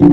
Hello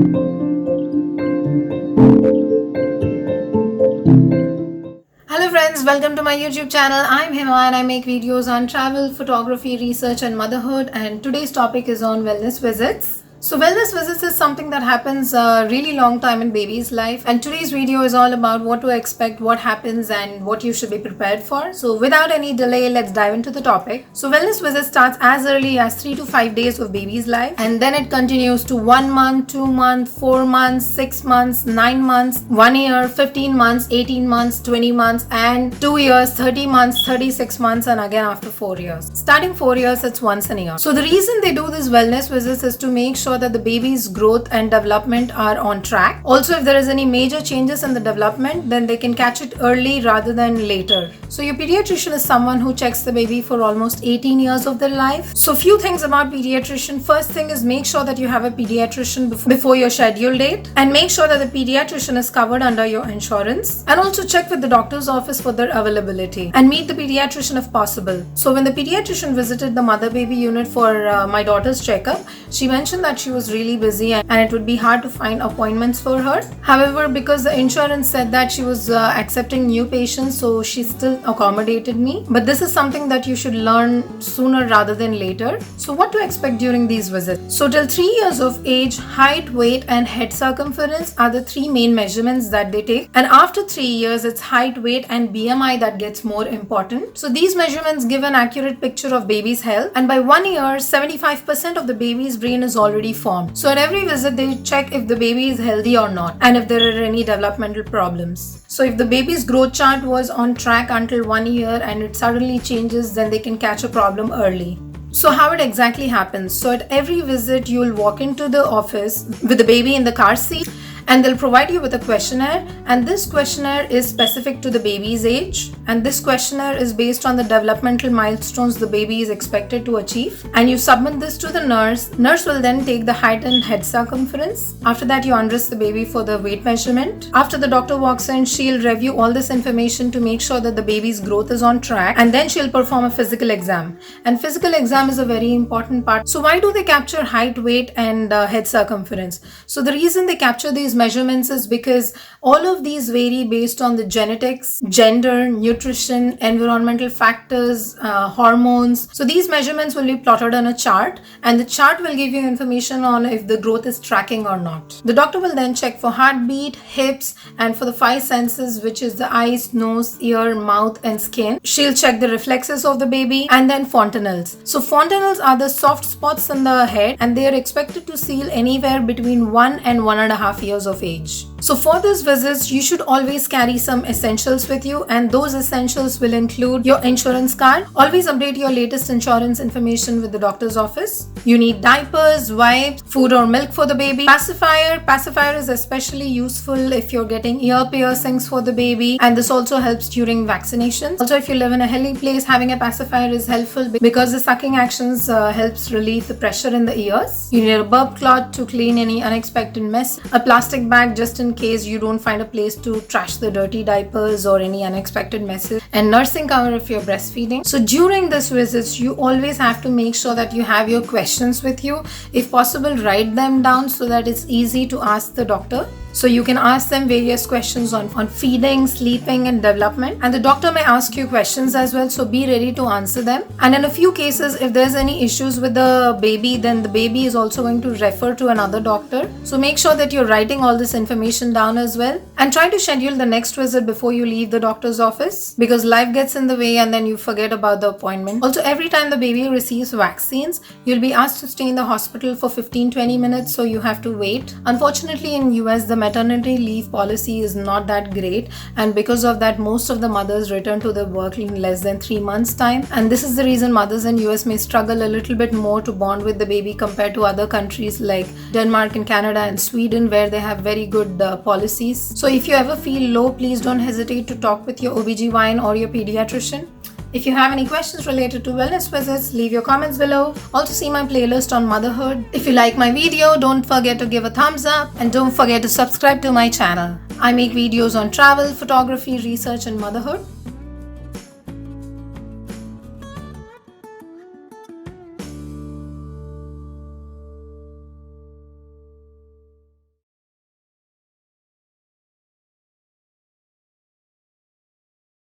friends, welcome to my YouTube channel. I'm Hema and I make videos on travel, photography, research and motherhood, and today's topic is on wellness visits. So wellness visits is something that happens a really long time in baby's life, and today's video is all about what to expect, what happens and what you should be prepared for. So without any delay, let's dive into the topic. So wellness visit starts as early as 3 to 5 days of baby's life, and then it continues to 1 month, 2 months, 4 months, 6 months, 9 months, 1 year, 15 months, 18 months, 20 months and 2 years, 30 months, 36 months and again after 4 years. Starting 4 years, it's once in a year. So the reason they do these wellness visits is to make sure that the baby's growth and development are on track. Also, if there is any major changes in the development, then they can catch it early rather than later. So your pediatrician is someone who checks the baby for almost 18 years of their life. So few things about pediatrician. First thing is make sure that you have a pediatrician before your scheduled date, and make sure that the pediatrician is covered under your insurance, and also check with the doctor's office for their availability and meet the pediatrician if possible. So when the pediatrician visited the mother baby unit for my daughter's checkup, she mentioned that she was really busy and it would be hard to find appointments for her. However, because the insurance said that she was accepting new patients, so she still accommodated me. But this is something that you should learn sooner rather than later. So what to expect during these visits? So till 3 years of age, height, weight and head circumference are the three main measurements that they take, and after 3 years it's height, weight and BMI that gets more important. So these measurements give an accurate picture of baby's health, and by 1 year 75% of the baby's brain is already formed. So at every visit they check if the baby is healthy or not and if there are any developmental problems. So if the baby's growth chart was on track until 1 year and it suddenly changes, then they can catch a problem early. So how it exactly happens? So at every visit you will walk into the office with the baby in the car seat, and they'll provide you with a questionnaire, and this questionnaire is specific to the baby's age, and this questionnaire is based on the developmental milestones the baby is expected to achieve, and you submit this to the nurse. Nurse will then take the height and head circumference. After that you undress the baby for the weight measurement. After the doctor walks in, she'll review all this information to make sure that the baby's growth is on track, and then she'll perform a physical exam, and physical exam is a very important part. So why do they capture height, weight and head circumference? So the reason they capture these measurements is because all of these vary based on the genetics, gender, nutrition, environmental factors, hormones. So these measurements will be plotted on a chart, and the chart will give you information on if the growth is tracking or not. The doctor will then check for heartbeat, hips and for the 5 senses, which is the eyes, nose, ear, mouth and skin. She'll check the reflexes of the baby, and then fontanelles. So fontanelles are the soft spots in the head, and they are expected to seal anywhere between 1 and 1.5 years of age. So for these visits you should always carry some essentials with you, and those essentials will include your insurance card. Always update your latest insurance information with the doctor's office. You need diapers, wipes, food or milk for the baby, pacifier is especially useful if you're getting ear piercings for the baby, and this also helps during vaccinations. Also, if you live in a hilly place, having a pacifier is helpful because the sucking actions helps relieve the pressure in the ears. You need a burp cloth to clean any unexpected mess, a plastic bag just in case you don't find a place to trash the dirty diapers or any unexpected messes, and nursing cover if you're breastfeeding. So during this visits you always have to make sure that you have your questions with you. If possible, write them down so that it's easy to ask the doctor. So you can ask them various questions on feeding, sleeping and development, and the doctor may ask you questions as well, so be ready to answer them. And in a few cases, if there's any issues with the baby, then the baby is also going to refer to another doctor. So make sure that you're writing all this information down as well, and try to schedule the next visit before you leave the doctor's office, because life gets in the way and then you forget about the appointment. Also, every time the baby receives vaccines, you'll be asked to stay in the hospital for 15-20 minutes, so you have to wait. Unfortunately in US, the maternity leave policy is not that great, and because of that most of the mothers return to their work in less than 3 months time, and this is the reason mothers in US may struggle a little bit more to bond with the baby compared to other countries like Denmark and Canada and Sweden, where they have very good policies. So if you ever feel low, please don't hesitate to talk with your OBGYN or your pediatrician. If you have any questions related to wellness visits, leave your comments below. Also see my playlist on motherhood. If you like my video, don't forget to give a thumbs up and don't forget to subscribe to my channel. I make videos on travel, photography, research and motherhood.